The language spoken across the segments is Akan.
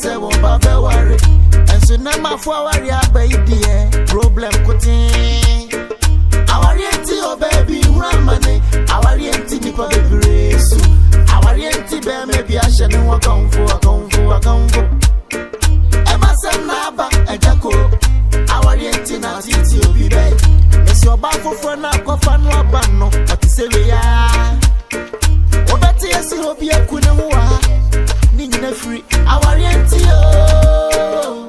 say won't be worried. And so now my forward ya baby problem cutting. Our yenti oh baby money. Our yenti me baby so. Our yenti be maybe I shall know what come for. Emma say naba ejako. Our yenti na titi obi bay. Miss your baffle for na kofa no abano. But say we ya. Obeti yesi hobi ya kunewa. Nina free. Our yenti oh.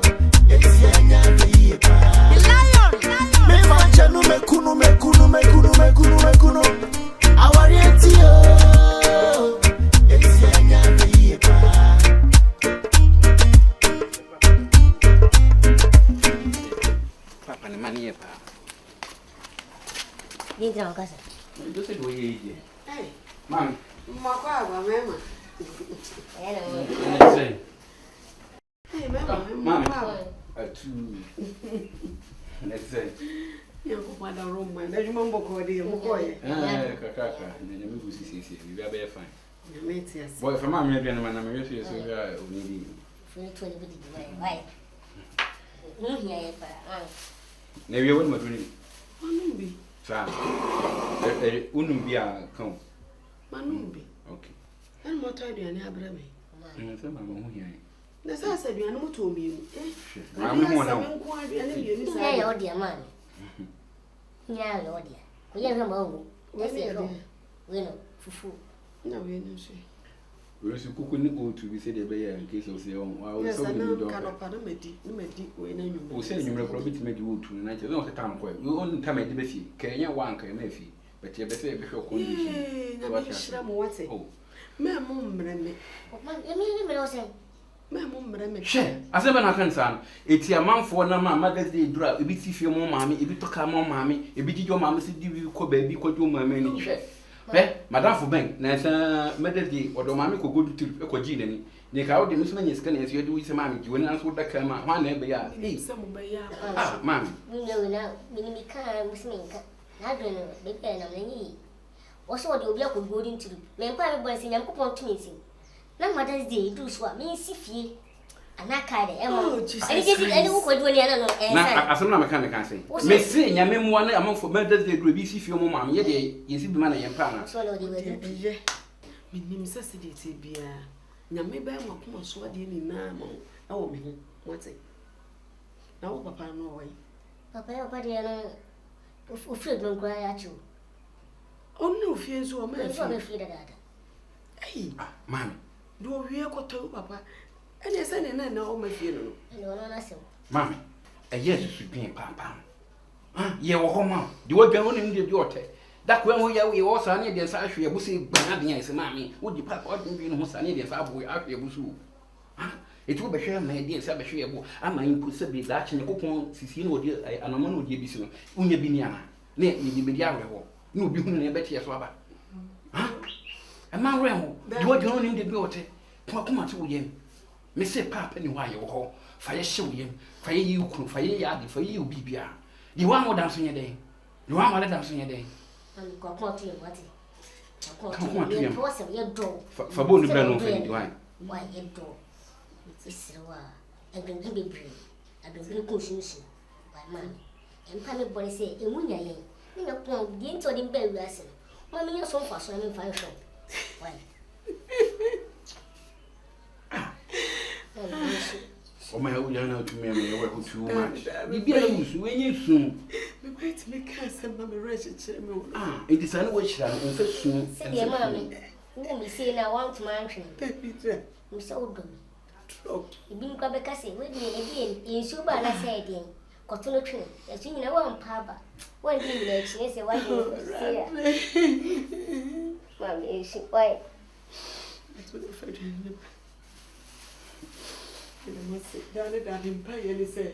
Mekuno awarieti oh eti anya be pa papa ni mani pa ni dran kasa do se do ye eh mam makwa ba mema hello say hey mama atu let's say Yango mada Roma, na juma mboko de mkoye. Kaka, nyame busisi we be be fine. Nyame ti ase. Boy, fama me aduane na me yeso yeso ga onidi. Funi to ni bidi why. Hiya ye pa. Na we won maduni. Manumbi. Sa. Unumbi a kan. Manumbi. Okay. En moto aduane abra me. Se mama hu hiya. Na sa aduane moto omi. Mama hu na. Nko aduane bi ni sa. Ya odi amani. Yeah, Lord, yeah. We have a mongo. Yes, we know, fufu. No, we know, she. We also cook to be said in case of the own. I was so cannot me, when you say you probably make you to night. You don't have time for you only come at the Bessie. Can you one can maybe? But you better before condition. What's it? Oh, Mamma, me. Share. As ever, I can son. It's your mom for no Mother's Day drive. If it's if your mommy, if you took her mom, mammy, if you your mamma said you could baby, could you my many share. Eh, Madame for Bank, Nasa Mother's Day, or the mammy could go to Cogini. Nick out the Miss Many scan as you do with some mammy, you and answer the camera, one neighbor, yeah. Mammy, you know now, when we can't with me. I don't know, big pen on the knee. What's what you'll be up with good into? Men private boys in your coupon to missing. Na Mother's Day do so me sifie anaka de emo ani je ani wo kwadu ani ana no na asem na meka meka say me se nyame mo na amfo Mother's Day do bi sifie mo mam ye de yesi bi ma na yempa na so lo de we de minim sase de te bia nyame ba mo akoma so de ni na mo na wo me ho mote na wo papa no wo yi papa ya papa de na o fie do nkra ya chu onu fie so o ma fie da ai mami do we ko to papa ene se ne na o ma fie no no no na se mami e yes su bin papa ye wo ho ma de wo gwan onim de ote da ko ho ya we wo sa ne de sa ahwe bu se gban de yan se mami wo di papa o de no ho sa ne de sa abo ahwe bu su etu be hwe ma de sa be hwe bu ama impu se bi da kyenye kokon sisi no de anoma no de bi si no unya bi ni ana ne ni bi di ahwe ho no bi hu ne be tie so aba man ran do what you need to be ote kuma to yem me say papa ni wa ye wo fa ye hye wo yem fa ye yiku fa ye yade fa ye bibia di wa mo dan so nye den di wa mo le dan so nye den kuma to yem wati kuma to yem for se ye do fa bo ni bra no fa di wa ye do isirwa agbengbe bebre agbengbe ko sunsun wa man empa me bore se emunya ye ni na ko di nto di ba wi ase mo me so fa so me fa yo why? Oh my God, you know to me, I work too much. You be able when you soon. We wait to make us and Mamma Reggie. It is unwitched and soon. Say, dear mammy, let me see now. Want to mention, Miss Oldham. You been grab a cassie with me again in Suba, I said, Cotton tree, as you know, one papa. One day, she is a white Mommy, she white. That's what if I didn't. You must sit down and pay and say,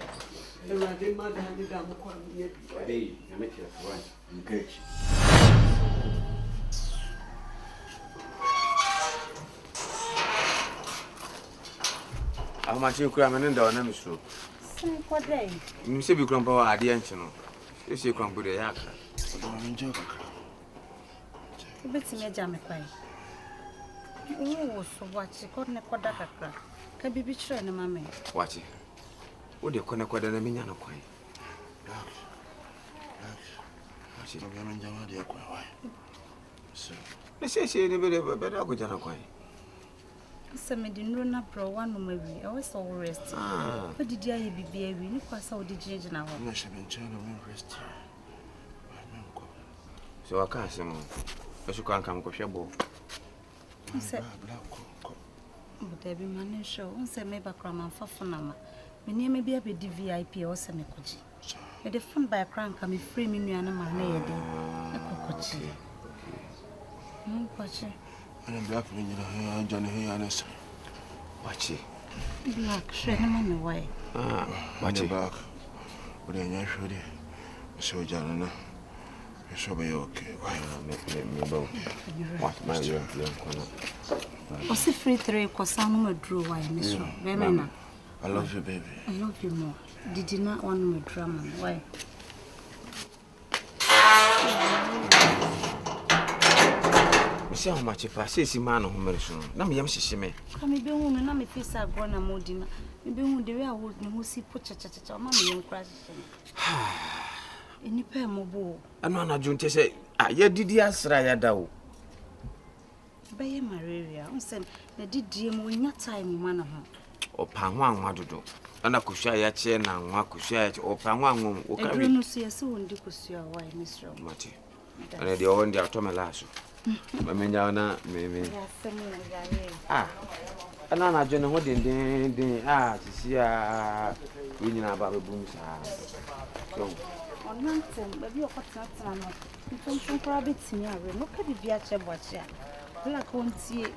the Radin mother handed down the corner. Hey, I met you one. Encourage. How much you cram and down, Mr. What day? You say you crumble at the ancient. You say crumble the yak. Bits me jam pie. Oh, so what she couldn't quite that. Can be betrayed, mamma. Watch it. Would you connect with the Minan of Quay? Watch it. They say she never better go down a quay. Some didn't run up for one maybe. I was all rest. What did you be baby? Look what saw the change now. I should be trying to rest. So I can't say more. I should come with your ball. But there be money show. Say me background and fafanama. My name may be a bit VIP or semi coach. But the fun by a crank can be free me and a man. A coach. Watch it. And black when you Johnny here, honest. Watch it. Black, shred him on way. Watch it back. But then you're sure. So, John, you should be okay. Why me both? What my young corner? Was it free 3 because some drew why, Miss Remember, I love you, baby. I love you more. Did you not want me drama? Why? See how much if I say, see, man, who marries soon. Now, me, me. Come be woman, and I'm a face I grown a more dinner. Maybe when the real wood, who see put cha mammy and crash. Any pair mobile. And one I don't say, ah, yeah, did you ask Rayadao? Bay Maria, send the did DM when your time, one of them. Or Pangwang, what to do. And I could share your chair now, what could share it, or Pangwang, or I don't see a soon, because you are why, Miss Rowe. Matty. And they own their Tomalasso. I mean, maybe. Ah, and I don't know what they to see a winning about the booms. So, on one thing, but you're not you don't rabbits in your room. Look at the Viacha watcher. Black won't see it.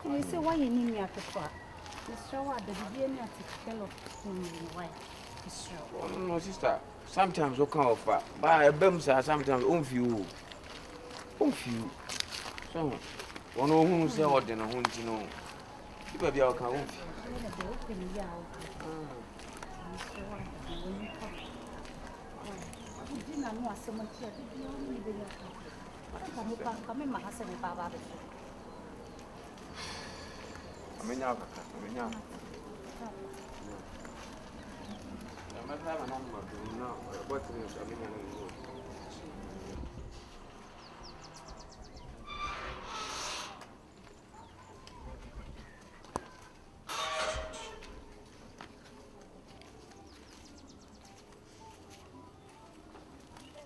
I say, why you need me at the far? The show at the beginning at the fellow why. No, sister, sometimes we come off, but I bums are sometimes on few. So, one who say what then I want to know. You better be our count.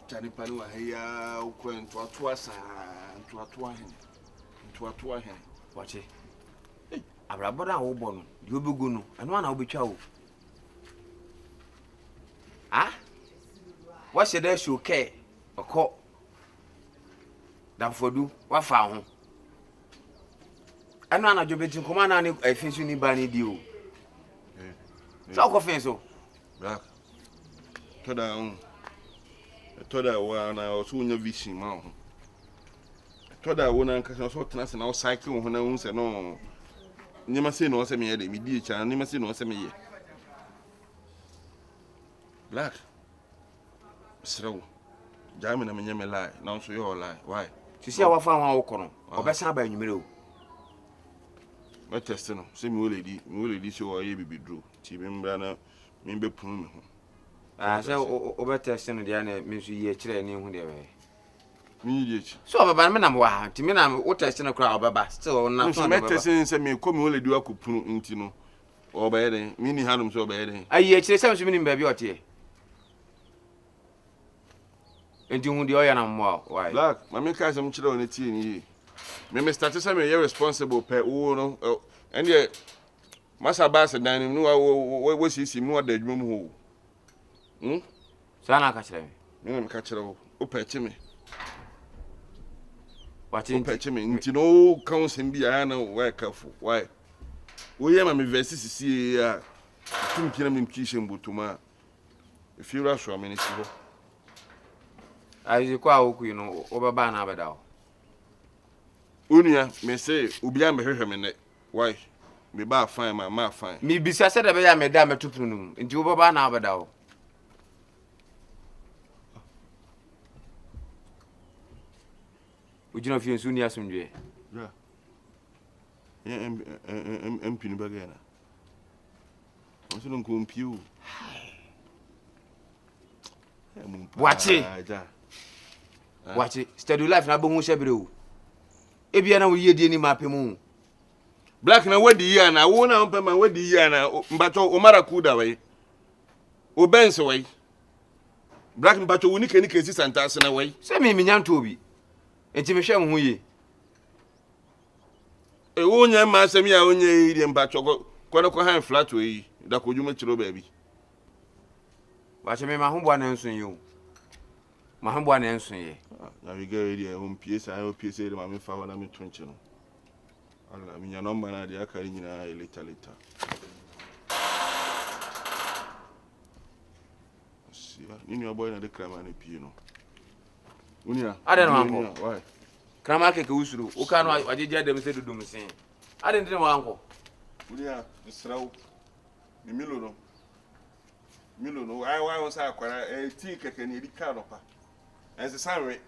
Johnny Panu, here, went to a twas and to a twine. To a twine. Watch it. Abrabora Obon, you be good, and one I'll be chow. Ah? What's your dash you care? A cock. That for do, what found? I know I'm between command and I think you need banny deal. So, coffin so. Black. To down. I told her when I was soon a vision mount. I told her when I was so tense and I was cycling when I was no. You must say no, send me a day, and you must say no, send me. Black. So, Jammin, I mean, you lie. Now, so you're lie. Why? To see our farm, our corner, or best by you. My testing, see me, will show a baby drew. Chibim Brana, maybe prune. I say, over testing the other means you chair and you way. So, but I'm not to me, I'm what testing a crowd, but still not testing, send me, come only do a coupon into or by any, meaning Hanum so bad. I yet say something in baby or tea. And you would the oil and more. Why, Black, my make some children on the tea. Maybe started some irresponsible per uno, and yet, Massa Bass and dining, no, what she see more than room hole. So I catch them. You catch it up at me. What in patch me into no counts and be I know where careful. Why? We am a versus see a in kitchen, but tomorrow. If you rush for a minute, I require, you know, over Banabadao. Unia may say, Ubiam hear him in it. Why? Me bar fine, my ma fine. Me be said that I made damn to Prunum, and you over Banabadao. Would you know if you're soon, yes, Yeah. MP Bagana. nso no nkompio Watch it. Steady life na bohu shebre o. Ebia na wo yie ni mapemu. Black na wadi ya na wo na mpema wadi ya na mbacho omara kuda we. O bense we. Black mbacho woni kani kesi santase na we. Se me nyanto obi. Enti me hwe mo hu ye. E wo nya ma asem ya onye iri mbacho ko han flat we da ko djuma chiro ba bi. Watch me ma hu bua na nsun yo. Ma hu bua na nsun ye. Na we go iri hom piesa ha piesa iri ma me fa wana me tonche no. Ala mi nya number na dia kari nyina later. Nini your boy na de krama na pie no. Unia. Ade no anko. Why? Krama keke usuru. O ka no ajeje dem se dudum sen. Ade ndine mo anko. Unia, israu. Ni milo no. Milo no. Why won sa akwara ti keke ni edi ka no pa. Ense sanwe.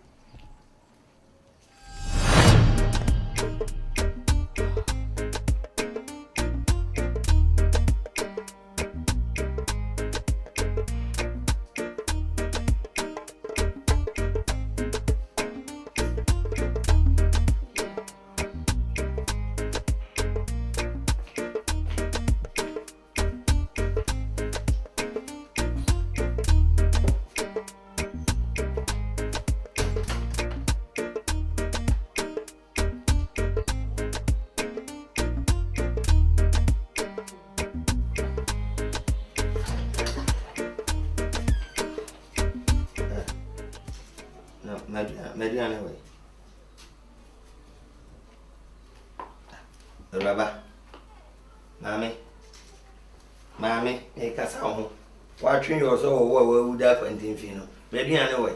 Median away. Baba. Mammy, make us home. Watching your soul, what would that Quentin Fino? Median away.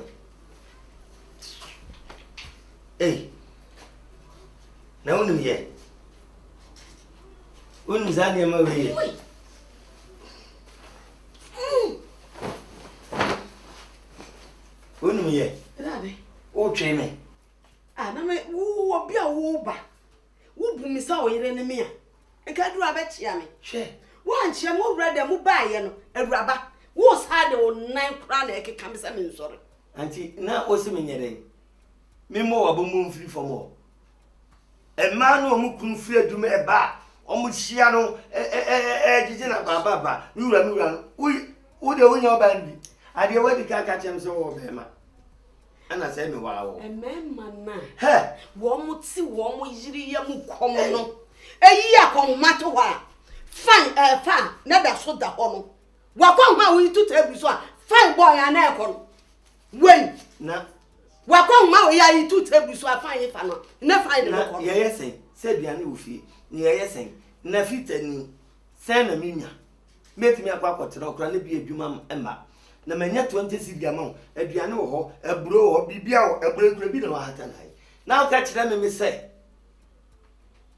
Hey, no, no, yet. Wouldn't Zania Marie? Wouldn't yet. O cheme. Na me wo bia wo ba. Wo bu mi sa o yire ne me a. Enka duru abechia me. She. Wo anche mo wura de mo ba ye no. Awuraba. Wo sa de o nan kra na ekeka me sa me nsore. Auntie, na o se me nyere. Me mo wa bo mu mfiri fo mo. E ma no mu kun firi aduma e ba. O mu hia no jiji na baba. Mi wura no. Wo de wo nya oba ndi. Ade wo di ka chem so wo be ma. Ana say me wow. Emema na. He, Wo mo ti wo mo yiri ya mu kom no. Eyi akonma to wa. Fine fan na da so da ho no. Wa kon ma wo itu tabu so a. Fine boy ana e kon. Wen na wa kon ma wo ya itu tabu so a fine fa no. Na fine de na kon. ye yesen. Se duane wo fie. Ni ye yesen. Na fitani. Se na minya. Metimi akwa akotira okra na bi adwuma emma. Na manya 20 cedi amount aduane wo ho eburo wo bibia wo eburo bi na wa hata nai na o ka kire me say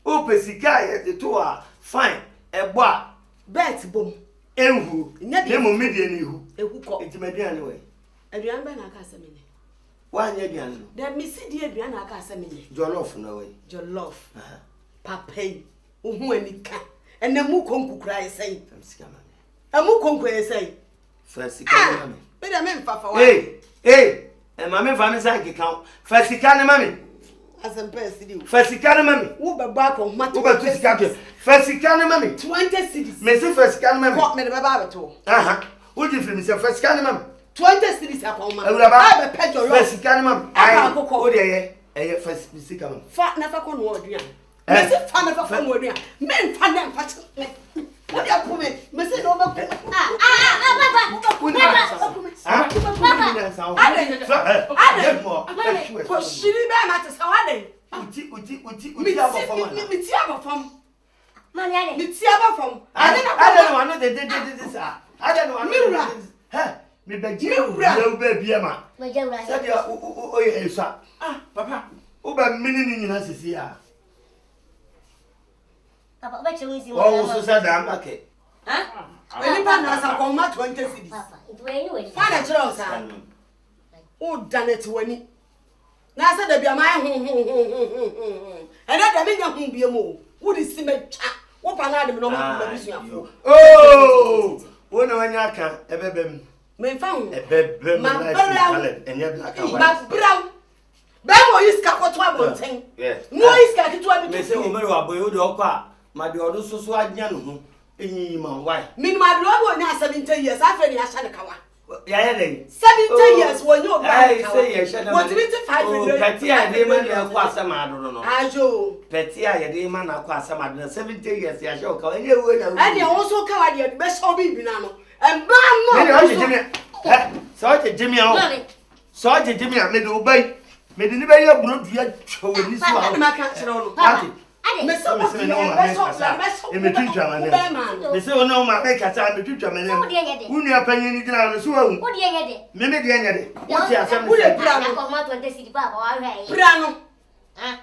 o pesika ye to a fine ebo a Bet bom. enhu ne mo media ni hu Ehu ko. entimaduane we Aduan ba na aka aseme ne. wa nya aduane no Da mi si di aduan na aka aseme ne. jollof no we Jollof. Papai. Ohu anika. Ena mu konkukura yesai. tamsika mame Amu konku yesai. fasika mame Be da me mfafa wa. hey e mame fa me say keka fasika ne mame Asempa sidi. fasika ne mame Wo be ba ko matu. wo ba tu sika ke fasika ne mame 20 cities. me say fasika ne mame Ko me de ba beto. aha wo di fi me say fasika ne mame 20 cities akon ma. Awuraba Be pejo lo. fasika ne mame Aka akoko. wo de ye fasika mame Fa na fa ko no aduan. Me se fa na fa ko no aduan. Me fa na fa me. Wo dia ko me. Me se no be ko. Ko shiri be ma te sa wa den. Mi ti aba fam. Mami ade. Mi ti aba fam. Ade na ko. Me beji u be biema. Mo je ura. Sabi o ye esa. Papa, o ba mini ni nyina sisi ya. Papa, ba che wisi mo. O so sa da make. Eni pa na sa ko ma 20 cities. Papa, itu eni we. Fa na chiro sa. O danet wani. Na sa da bia ma hu. Ena da me nya hu bia mo. Wo di si me twa. Wo pa na de me no ma bisuafo. Oh! Wo na wanya aka ebebem. Me fa hu. Ebebem na talent enya black and white. Ma brown. Be mo iska ko to abonten. Yes. Mo iska ki to abi. Me say o mere wa boy o de okwa ma de odo so anya no ho. Enyi man why? Me ma de obo nya 70 years afa ni asha de kawa. Yeah, then 70 years when you I say yes, what 25 years. Petty idea man na kwa sama do no. Ajo. Petty idea man na kwa sama do 70 years ya show ka enye we na. And you also kawa de be so bi na no. And ba no. Me o Jimmy. Eh, so Jimmy o. So Jimmy me do bay. Me di ni be ya bro dua twa ni so a. Ma ka kire no. Me so me say no ma me kasa. E me twitwa ma ne. Me say no ma me kasa me twitwa ma ne. Unu apanyi ni gina no so awu. Wo de yede. Me de enya de. Wo ti asem. Wo de bra Na ko ma 20 cedi ba ko wa hwe. Bra no. Ah.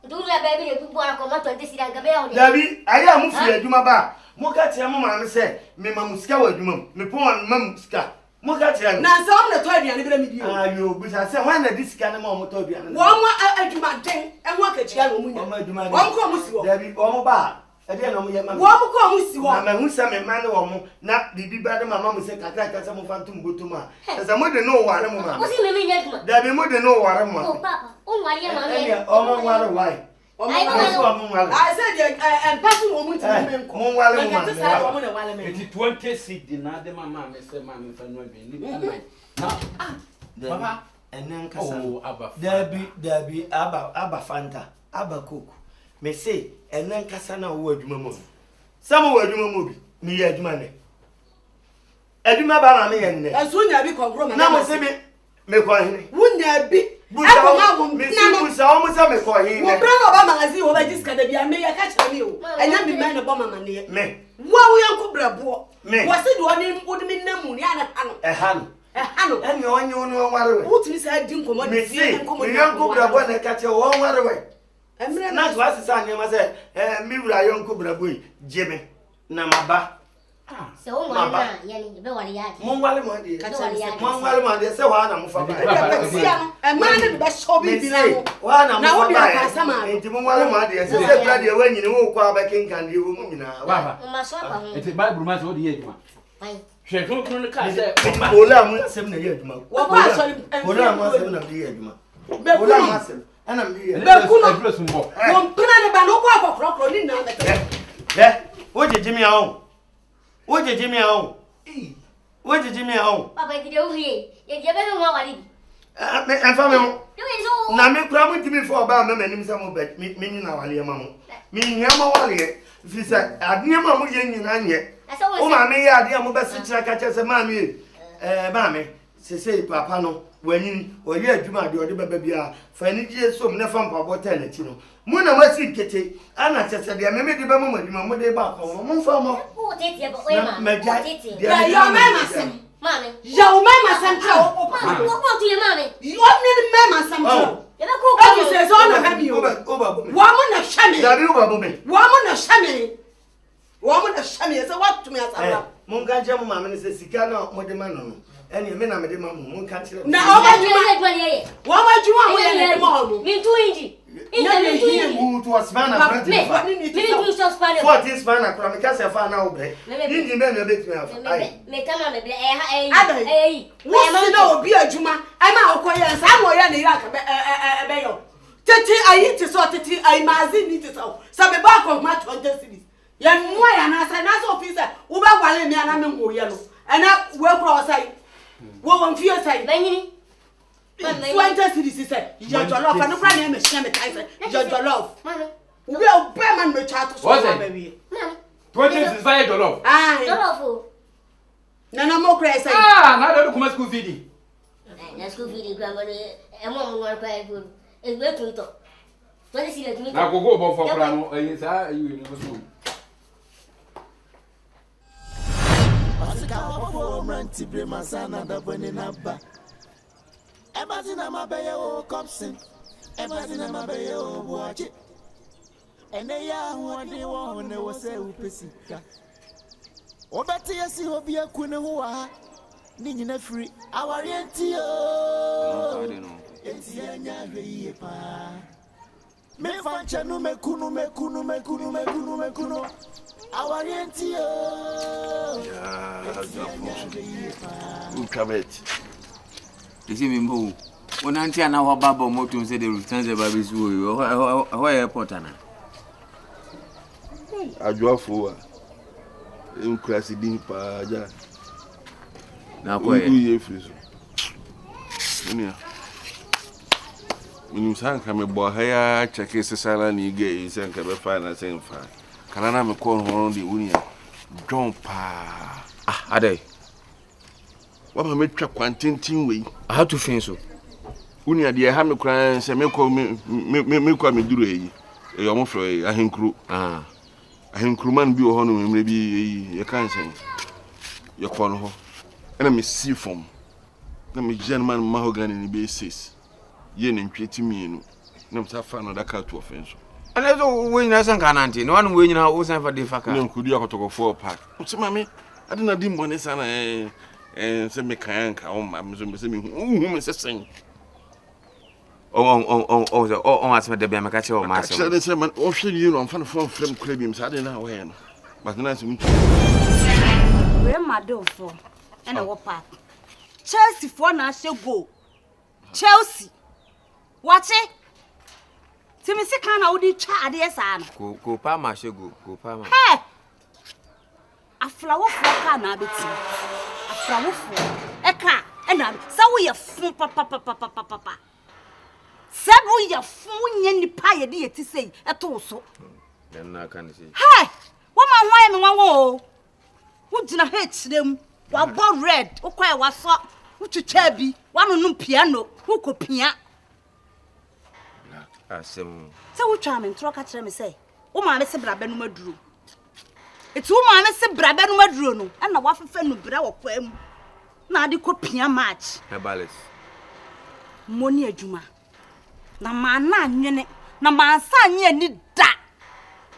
Du ya baby de bu na ko ma 20 cedi an ga be o de. Dabi, aya mu fi adwuma ba. Mo ka tia mo ma me se me ma musika wa adwuma mu. Me pon ma musika. Mo ka tia no. Na so am na to aduane bra me di o. Ayo, bisa se wan na disika na mo to aduane. Wo mo adwuma den enwo akachia no mu nya. Mo adwuma. Wo ko mu si wo. Dabi, o mo ba. E de na mo ye ma. Wo mo ko mu si wo. Na ma hu se me ma ne wo mo na bibi ba de mama mo se kakra ka se mo fantum botum a. Se mo de no ware mo ma. Wo si me me nya duma. Dabi mo de no ware mo. Oh papa, o nwale ma me. O mo ware why? I said and person wo mu ti me nko. Mo wale mo ma. Ka sa wo mo na wale me. It 20 cedi na de mama me say mama fa no be ni na Papa, enen kasa. Oh, aba. Dabi aba Fanta, aba Coke. Me say enen kasa na wo adwuma mo. Sam wo adwuma mo bi. Me ye adwuma ne. Adwuma ba na me ye ne. Enso nya bi ko gro ma. Na mo se me ko hene. Wunya bi. Abo ma wo me na no. busa o mo se me ko hene. Wo bra no ba magazi wo ba jiska da bia me ya ka kire me o. Enya bi me na bo mama ne. Me. Wo wo yanko brabo. Me. Wo se do oni wo de me namu ni ana hano. Hano. Hano. Eni onye no ware we. Wo tumi sa di nkomo Me say, me yanko brabo na ka che wo ware we. Emre Na to asesa anyema se mi wura yanko brabo yi jeme na maba. Se o nwale na ya ni be wale ya. Mo wale mo de. Ka wale ya. Mo wale mo de se wa na mo fa ba. e ma ne be so bi bi na no. Wa na mo Na wo fa bi ba. aka sama. Enti mo wale mo de se se bra de wa nyine wo kwa ba kinkan de wo mu nyina. Baba. Ma so ba ho. It Bible man so de ye adwuma. Bai. Hwe kron no ka say Ola mu asem na ye adwuma. Wo ba so Ola mu asem na ye adwuma. be ku Ola mu no. asem. Ana mi ye. Be ku no. address mbo. Wo mpena ne ba no ko akokro ni na be. Wo jejimi a on. Wo jejimi a on. Wo jejimi a on. Papa ti de uhie. Ye je be no wale bi. Me enfa me ho. You is so. Na me kura mu timi for ba me manim sa mo be me nyina wale ma mo. Me nyia ma wale fi sa ade ma mo ye nyina nye. O ma me ya ade mo be se kira ka che ma me ba me se papa no wani o ye adwuma de o de baba bia fa ni je so me na fa mpa bota na ti no mo na ma si kete ana chese de me de ba mo adwuma mo de ba ko mo fa mo O tete e ba o ma. me ja Ya yo me masem. Mame. Ya o me masem tra o Mame, ko ko tu ye mame. Yo me me masem tra. Ye be ko O fi se so na ha mi o. o ba bo me Wo mo na hwa me. da bi o ba bo me Wo mo na hwa me. Wo mo na hwa me se what to me asabra. mo ga je mo ma me se sika na mo de ma no eni me na me de ma mo ka kire Na o ba juma. ye. Wo ma juma mo ye na mo mo. Min tu inji. Inji min tu inji. u to asmana brand Min tu so spare. 14 spanner kura me ka se fa na obre inji me na betimi afa ai Me kama me ble eh Wo si na obi adwuma ai ma okoye sa mo ye na ira ka be yo. Tete ayi ti so tete ai mazi ni ti so. Sa be ba ko ma 20 series. Ya nwa ya na sa officer wo ba gwale me ana me ngo ye no. Ana we kro sai. Wo won fie sai. Banyini. 20 series say. Your jollof and no brand name share me kai say. Your jollof. Mame. We o be man me chat so What's ma it? be. Mame. 20 is fire dollar. Ai. Dolofo. Na mo kra sai. Na do kuma school feeding. Na school feeding grandma e mo mo kwa e go. E gbe tun to. To dey see le tun. Na gogo bo for kra no sa you no school. Masika wafo mranti brema sana da boni naba. Emazina mabeye o kopsin. Emazina mabeye o boakye. Ene ya wode wo ne wo se upesika. Obeti yesi obi akune ho ha. Ni nyina free awari enti o. Enti anya hwe yie pa. Me fancha no me kunu. Awarienti yo. Yeah, Ukabet. You see me move. When auntie and our baba motor say the returns the baby's way. Why airport ana? AGYA for in class din pa ja. Na ko e. Uye friso. Unia. Minim san ka me bo ha ya check sesala ni ge sen ka be fa na sen fa. Kana na me ko ho de unia. John pa. Ah, ade. Wa ma me twa kwantintin we. How to feel so? Unia de ha me kran se me ko me duro yi. E yo mo fro yi ahenkru. Ah. Ahenkruman bi o ho no me bi ye kan sen. Ye ko no ho. Ena me see from. Na me gentleman mahogany ni basis. Ye ne ntweti mienu. Na msa fa no da ka to offense. Ana so we nyina san kananti. No one we nyina wo san fa de faka. Na nkudi akotoko for park. Uti mame, ade na di mbone sana se me kan ka o ma me so me se me me se sen. Oh, asma de bia me ka che o ma se. Ka che se man o hwe ni no mfa no fon frem kura bi msa ade na wo he no. But na se me. We madam for and wo park. Chelsea for na she go. Chelsea. Watch it. Timi se kan na wo di twa ade esa no. Ko pa ma she go pa ma. Hey. Aflawo fo ka na beti. Aflawo fo. E ka e na sa wo ye fun papa. Sabu ye fun nye nipa ye di eti sei e to so. Den na kan sei. Hey. Wo ma ho ye me wan wo. Wo gina he chirem. Wa bo red. Wo kwa wa so. Wo twetwa bi. Wa no no piano. Wo ko pia. Asem. Se wo twa me ntro ka kire me sei. Wo ma me se brabe no maduro. Eti wo ma me se brabe no maduro no. E na wa fefe no bra wo kwa mu. Na ade ko pia match. Hebales. Moni adwuma. Na ma na anwene. Na ma ansa anye ni da.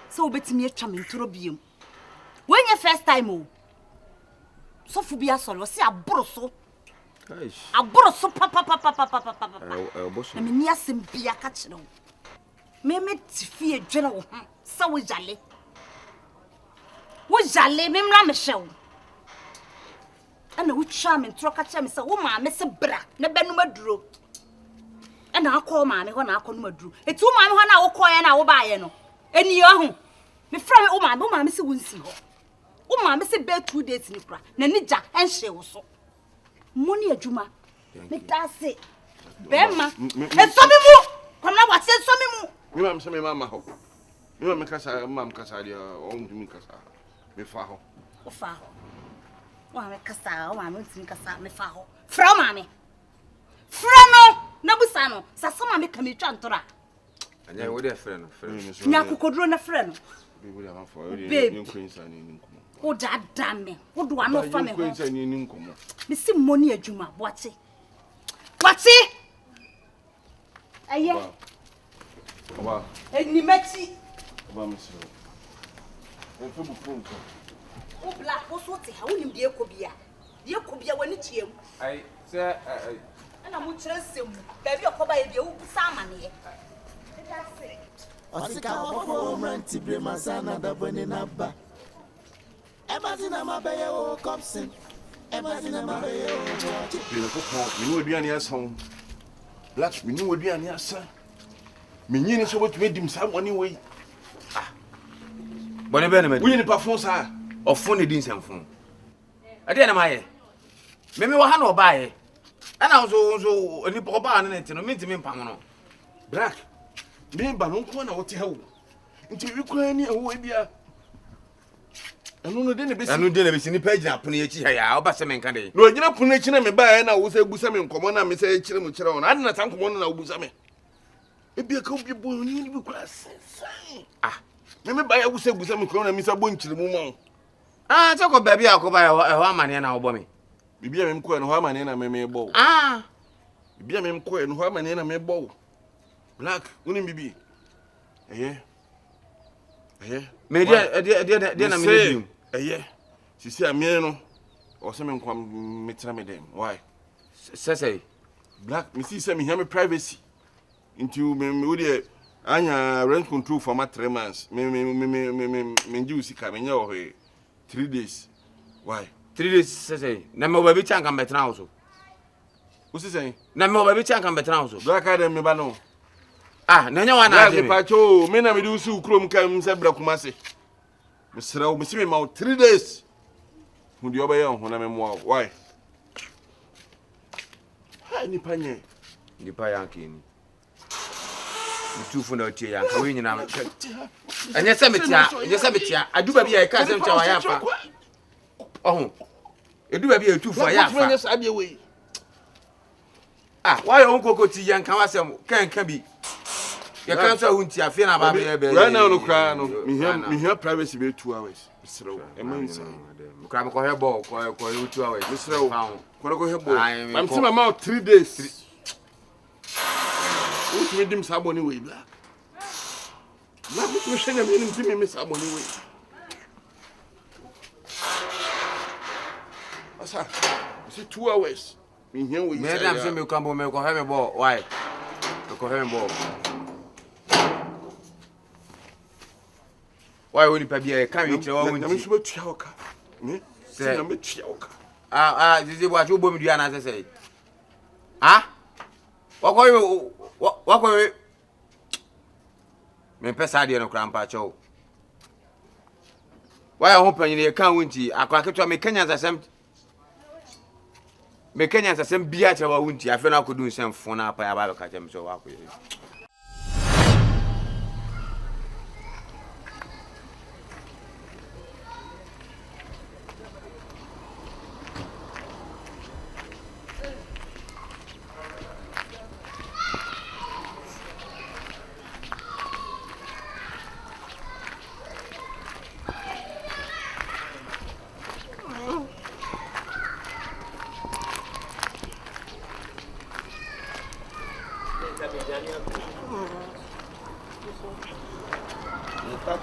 Se wo betimi atwa me ntro biem. When your first time o. So fu bia solo se aboro so. Aish. Aboro so papa. Boso. Na me ni asem bia ka kire wo. Me tifie dwene wo ho. Sa wo jale. Wo jale me mra me hyew. Ana wo twa me ntro ka kire me se wo ma me se bra na benu maduro. Ana akọ ma me ho na akọ no maduro. Eti wo ma me ho na wo koye na wo baaye no. Eni yo ho. Me fra me wo ma me se wo nsi ho. Wo ma me se be 2 days ni kra. Na ni ja enhye wo so. Moni adwuma. Me dase. Bema. Enso me mu. Komna wa se enso me mu. Me ma me se me mama ho. Me ma me kasa mam kasa dia o ndumi kasa. Me fa ho. O fa ho. Wa me kasa, wa me ntimi kasa me fa ho. Fra ma me. Fra no. Na busa no. Sasa ma me ka me twa ntora. Anya wo de frɛ no. Nya kokodro na fra no. Baby am for you queen san ni nkomo. O da me. O do ano fa me ho. Queen san ni nkomo. Me si moni adwuma boate. Boate. Aye. Oba. Eni mati. Oba me se. E fe bu phone ko. O black o so te ha wonim de ekobia. De ekobia wani tiem. Ai se Ana mu kire sem. Ba bi okoba ye de wo busa amane. Osika wafo mranti brema sana dabone naba. Ebazina mabeye o kopsin. Ebazina mabeye o boache. Pino ko me no aduane asan. Black me no aduane asan. Me nyine so botumi dim sa moni we. Bone be na me. We ni pa fon sa. Ofo ne din samfo. Ade na maye. Me wa ha na obaye. Ana so ni po ba na nti no mentimi mpam no. Black. Me ba no ko na wote ha wo. Nti wi kura ni ho bia. Anu no de na besi ni page na pono echi ha ya oba se menka de. No agina pono echi na me ba na wo se busa me nkomo na me se kire mu kire won. Ade na tan nkomo na wo busa me. Ebia ka obi bo ni bi kura sensan. Me ba ya wo se busa me nkomo na me se bo nkire mu mo. Se ko ba bia ko ba ho amane na wo bo me. Bibia me mko na ho amane na me bo. Bibia me mko na ho amane na me bo. Black, unim bibi. Me dia na me bium. Sisi amie no. O se me nkwa metra me dem. Why? Say. Black, me see say me hear me privacy. Into me we dey Anya rent control for my 3 months. Me do sika me nya 3 days. Why? 3 days say. Na me oba bi chan kan betra house. What's he saying? Na me oba bi chan kan betra house. Black Adam me ba no. Ah, na nya wa na ade. Black pacho, me na me do su krom kam se bra kumase. Me sraw me simi ma 3 days. Hu di oba ye ho na me mo. Why? Ha ni panye. Ni pa yankini. Two for no tea, and going in our church. And yes, I'm I do be a cousin to my oh, you do be a 2 for ya. Ah, why Uncle go to young Kawasam can be? You can't say Unti, I feel about right now. No cry, no, me here privacy be 2 hours. So, a month. Cram call her ball, call you 2 hours. I'm still about 3 days. Who made him sabony way black? Black machine and made him miss sabony way. What's that? Is it 2 hours? Me here we Madam say me come me call her ball. Why? Call her ball. Why would it be a carry to all when you should choke? Me? Say, I'm a choke. This is what you boom do, as I say. Ah? What call you? What call you? Me pesa dia no krampa cho. Why I hope you account winti akwa to me Kenyans asem. Me Kenyans asem bia che wa winti afi na kodu nsem fo na apa ya ba ka chem so wa ko.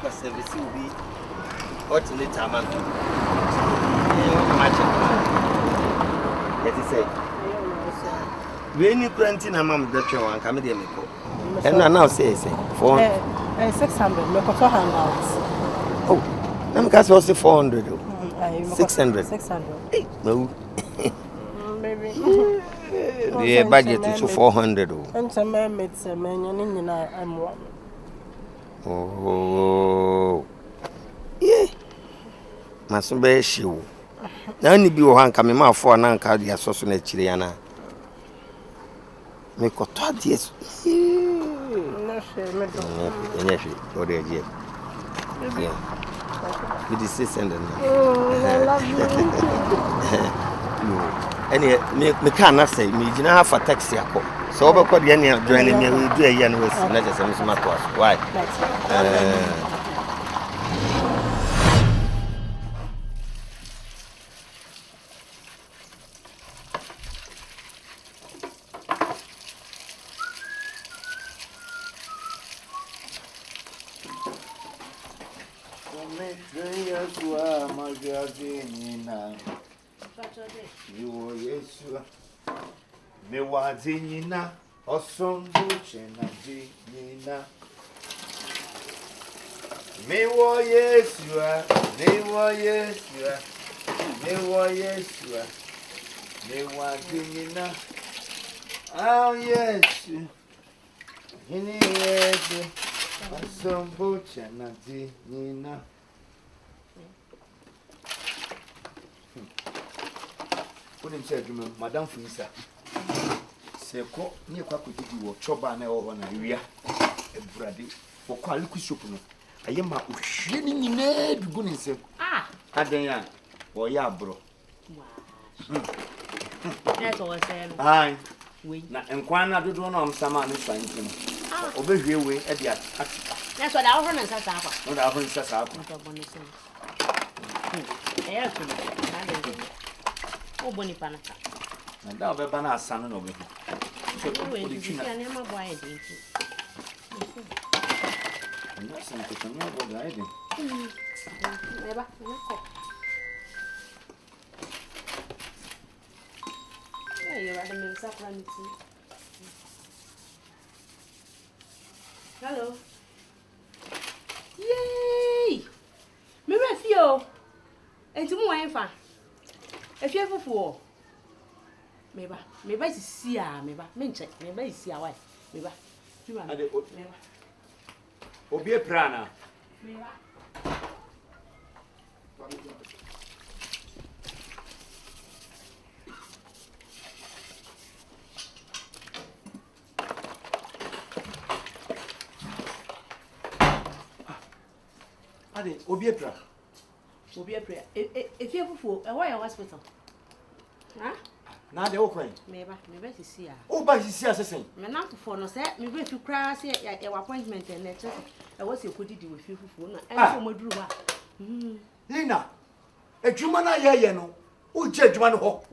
The service will be ultimate amount. We need quarantine amount that you want come there. And now say for 600. Look at handouts. Oh, I'm going to say 400. 600. 600. No. Maybe. The budget is 400. And some made some men and I'm one. Oh, yeah. Must be shoe. Now, only be one coming out for an uncle, the associate Chiliana. Make a 30 years. No, yeah. With the 600. I love you. Any, me can't say, me didn't have a taxi. So over what the end joining me, we do a year with not just a Miss Matos. Why? Me wazinina osombuche na jinina me wo Yesua me wo Yesua me wo Yesua me wazinina oh yes hini yesu osombuche na jinina Unim say adwuma madam Fuisa seko nie kwa kodidi wo choba na wo na wia eburade wo kwa liku shop no ayema ohwie ni nyina dugu ni nsem adan ya wo ya abro That's what I said. ai na enkwan na dodo na omsama ne fanti no obehwie we e dia atika That's what I want to say. no da ho nsa sa ko Oh, Bonipana. na da obeba na asano na obehu so Anyway, you can never buy it. na santo tanya bo ga ede Never. Yeah, you're right. I'm in Sacramento. Hello. Yay! Me refio. Enti mu wan fa. Efie fufu. Meba sisi a meba. Me nche. Meba sisi a why? Meba. Ade obi e prana. Meba. Ade obi e pra. Efie fufu, e why hospital? Ha? Na de wo kwan. Meba sisi a. O ba sisi asesen. Me na to no say me be fi kra say e appointment e na che. E wo se kodidi we fi fufu na. E so moduru ba. Lina, adwuma na ye no. O je adwuma no ho.